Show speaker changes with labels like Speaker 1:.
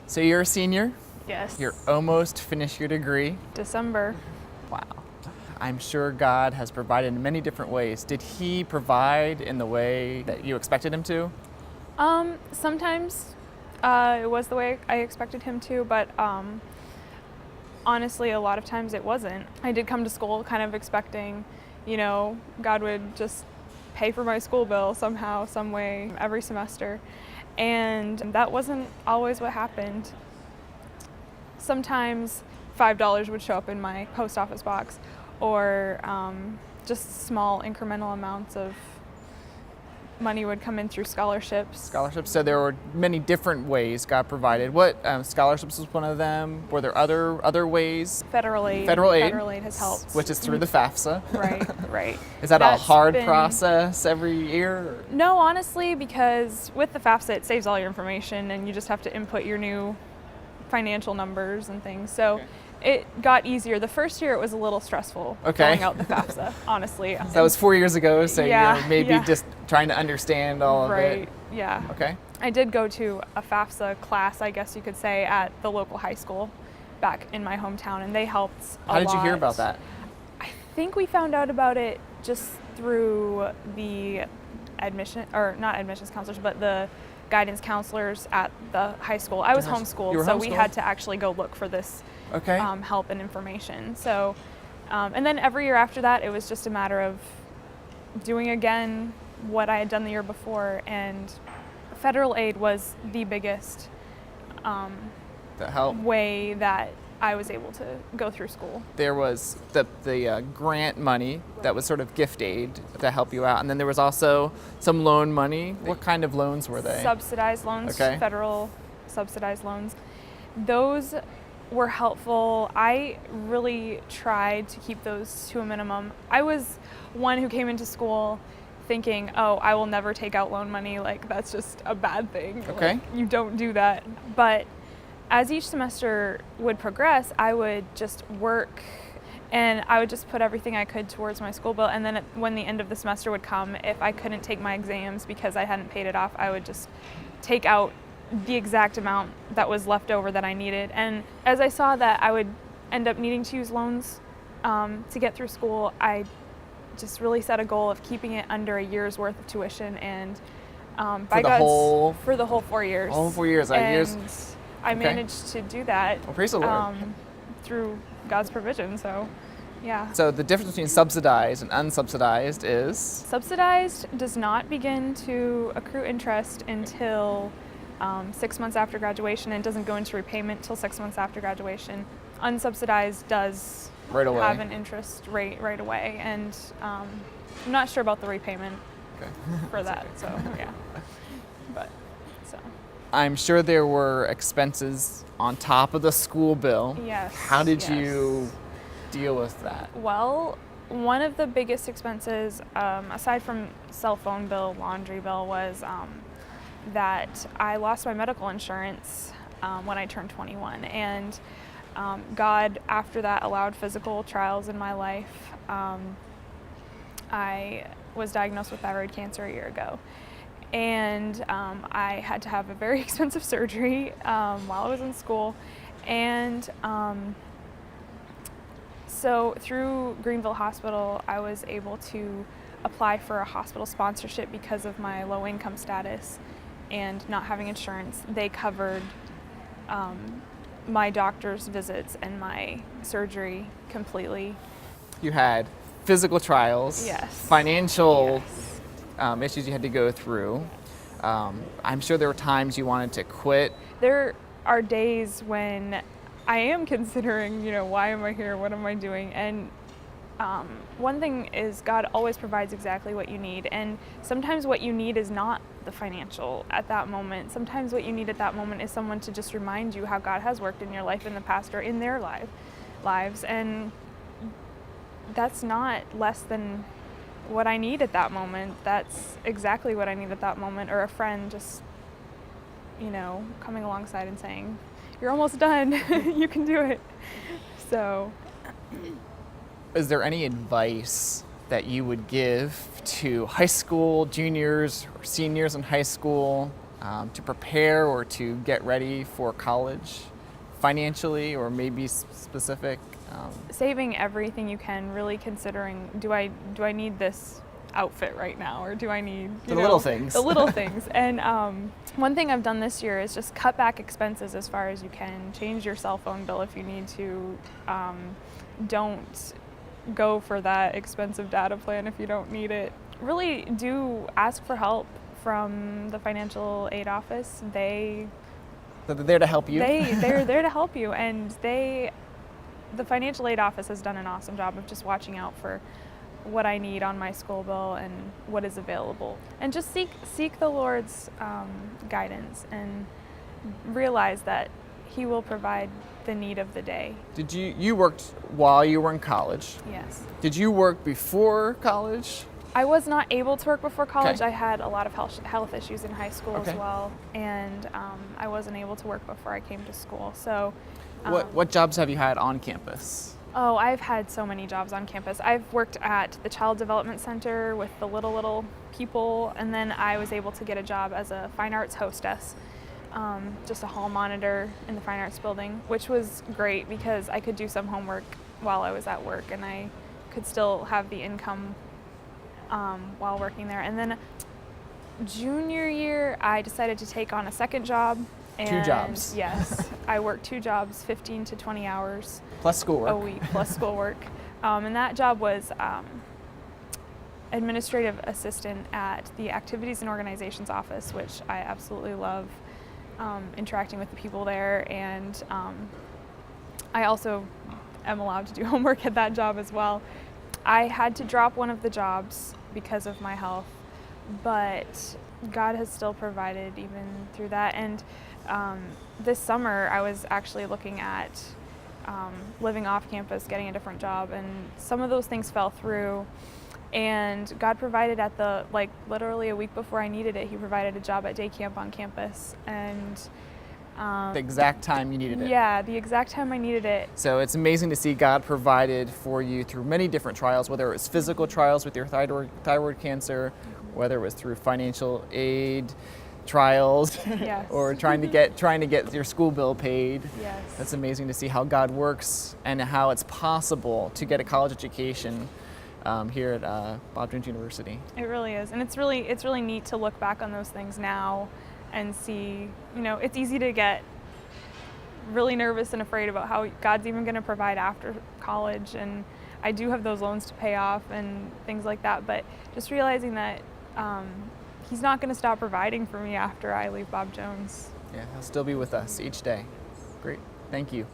Speaker 1: So you're a senior,
Speaker 2: Yes.
Speaker 1: you're almost finished your degree.
Speaker 2: December.
Speaker 1: Wow. I'm sure God has provided in many different ways. Did He provide in the way that you expected Him to?
Speaker 2: Sometimes it was the way I expected him to, but honestly, a lot of times it wasn't. I did come to school kind of expecting, God would just pay for my school bill somehow, some way, every semester. And that wasn't always what happened. Sometimes $5 would show up in my post office box, or just small incremental amounts of money would come in through scholarships.
Speaker 1: Scholarships. So there were many different ways God provided. What scholarships was one of them? Were there other ways?
Speaker 2: Federal aid.
Speaker 1: Federal aid.
Speaker 2: Federal aid has helped.
Speaker 1: Which is through the FAFSA.
Speaker 2: Right.
Speaker 1: Is that
Speaker 2: That's
Speaker 1: a hard
Speaker 2: been-
Speaker 1: process every year?
Speaker 2: No, honestly, because with the FAFSA, it saves all your information and you just have to input your new financial numbers and things. So it got easier. The first year it was a little stressful filling out the FAFSA, honestly.
Speaker 1: So that was 4 years ago, so
Speaker 2: Yeah,
Speaker 1: you're maybe
Speaker 2: yeah.
Speaker 1: just trying to understand all of
Speaker 2: Right,
Speaker 1: it.
Speaker 2: yeah.
Speaker 1: Okay.
Speaker 2: I did go to a FAFSA class, I guess you could say, at the local high school back in my hometown, and they helped a lot.
Speaker 1: How did you hear about that?
Speaker 2: I think we found out about it just through the not admissions counselors, but the guidance counselors at the high school. I was
Speaker 1: You
Speaker 2: homeschooled,
Speaker 1: were
Speaker 2: so we
Speaker 1: homeschooled?
Speaker 2: had to actually go look for this
Speaker 1: Okay.
Speaker 2: help and information. So, and then every year after that, it was just a matter of doing again what I had done the year before, and federal aid was the biggest
Speaker 1: That helped.
Speaker 2: way that I was able to go through school.
Speaker 1: There was the grant money that was sort of gift aid to help you out, and then there was also some loan money. What kind of loans were they?
Speaker 2: Subsidized loans,
Speaker 1: Okay.
Speaker 2: federal subsidized loans. Those were helpful. I really tried to keep those to a minimum. I was one who came into school thinking, oh, I will never take out loan money. Like, that's just a bad thing.
Speaker 1: Okay.
Speaker 2: Like, you don't do that. But as each semester would progress, I would just work and I would just put everything I could towards my school bill. And then when the end of the semester would come, if I couldn't take my exams because I hadn't paid it off, I would just take out the exact amount that was left over that I needed. And as I saw that I would end up needing to use loans to get through school, I just really set a goal of keeping it under a year's worth of tuition, and by
Speaker 1: the
Speaker 2: God's,
Speaker 1: whole-
Speaker 2: for the whole 4 years.
Speaker 1: All 4 years.
Speaker 2: And I
Speaker 1: Okay.
Speaker 2: managed to do that
Speaker 1: Well, praise the Lord.
Speaker 2: through God's provision. So, yeah.
Speaker 1: So the difference between subsidized and unsubsidized is
Speaker 2: Subsidized does not begin to accrue interest until 6 months after graduation, and doesn't go into repayment till 6 months after graduation. Unsubsidized does
Speaker 1: right away.
Speaker 2: have an interest rate right away, and I'm not sure about the repayment
Speaker 1: Okay.
Speaker 2: for that. So yeah, but so
Speaker 1: I'm sure there were expenses on top of the school bill.
Speaker 2: yes.
Speaker 1: How did
Speaker 2: yes.
Speaker 1: you deal with that?
Speaker 2: Well, one of the biggest expenses, aside from cell phone bill, laundry bill, was that I lost my medical insurance when I turned 21. And God, after that, allowed physical trials in my life. I was diagnosed with thyroid cancer a year ago. And I had to have a very expensive surgery while I was in school. And so through Greenville Hospital, I was able to apply for a hospital sponsorship because of my low income status and not having insurance. They covered my doctor's visits and my surgery completely.
Speaker 1: You had physical trials,
Speaker 2: Yes.
Speaker 1: financial
Speaker 2: Yes.
Speaker 1: issues you had to go through. I'm sure there were times you wanted to quit.
Speaker 2: There are days when I am considering, why am I here? What am I doing? And one thing is, God always provides exactly what you need. And sometimes what you need is not the financial at that moment. Sometimes what you need at that moment is someone to just remind you how God has worked in your life in the past or in their lives. And that's not less than what I need at that moment. That's exactly what I need at that moment. Or a friend just, coming alongside and saying, you're almost done. You can do it. So,
Speaker 1: Is there any advice that you would give to high school juniors or seniors in high school to prepare or to get ready for college financially or maybe specific?
Speaker 2: Saving everything you can, really considering, do I need this outfit right now, or do I need
Speaker 1: The little things.
Speaker 2: The little things. And one thing I've done this year is just cut back expenses as far as you can. Change your cell phone bill if you need to. Don't go for that expensive data plan if you don't need it. Really do ask for help from the financial aid office.
Speaker 1: They're there to help you.
Speaker 2: They're there to help you, and the financial aid office has done an awesome job of just watching out for what I need on my school bill and what is available. And just seek the Lord's guidance and realize that He will provide the need of the day.
Speaker 1: Did you worked while you were in college?
Speaker 2: Yes.
Speaker 1: Did you work before college?
Speaker 2: I was not able to work before college.
Speaker 1: Okay.
Speaker 2: I had a lot of health issues in high school
Speaker 1: Okay.
Speaker 2: as well, and I wasn't able to work before I came to school. So,
Speaker 1: What jobs have you had on campus?
Speaker 2: oh, I've had so many jobs on campus. I've worked at the Child Development Center with the little people, and then I was able to get a job as a fine arts hostess, just a hall monitor in the fine arts building, which was great because I could do some homework while I was at work, and I could still have the income while working there. And then junior year, I decided to take on a second job. And
Speaker 1: 2 jobs.
Speaker 2: Yes, I worked 2 jobs, 15 to 20 hours
Speaker 1: Plus schoolwork.
Speaker 2: a week plus schoolwork. And that job was administrative assistant at the Activities and Organizations office, which I absolutely love, interacting with the people there. And I also am allowed to do homework at that job as well. I had to drop one of the jobs because of my health, but God has still provided even through that. And this summer, I was actually looking at living off campus, getting a different job, and some of those things fell through. And God provided literally a week before I needed it, He provided a job at day camp on campus. And
Speaker 1: the exact time you needed it.
Speaker 2: yeah, the exact time I needed it.
Speaker 1: So it's amazing to see God provided for you through many different trials, whether it was physical trials with your thyroid cancer, whether it was through financial aid trials,
Speaker 2: Yes.
Speaker 1: or trying to get your school bill paid.
Speaker 2: Yes.
Speaker 1: That's amazing to see how God works and how it's possible to get a college education here at Bob Jones University.
Speaker 2: It really is, and it's really neat to look back on those things now and see. It's easy to get really nervous and afraid about how God's even going to provide after college, and I do have those loans to pay off and things like that. But just realizing that He's not going to stop providing for me after I leave Bob Jones.
Speaker 1: Yeah, He'll still be with us each day. Great. Thank you.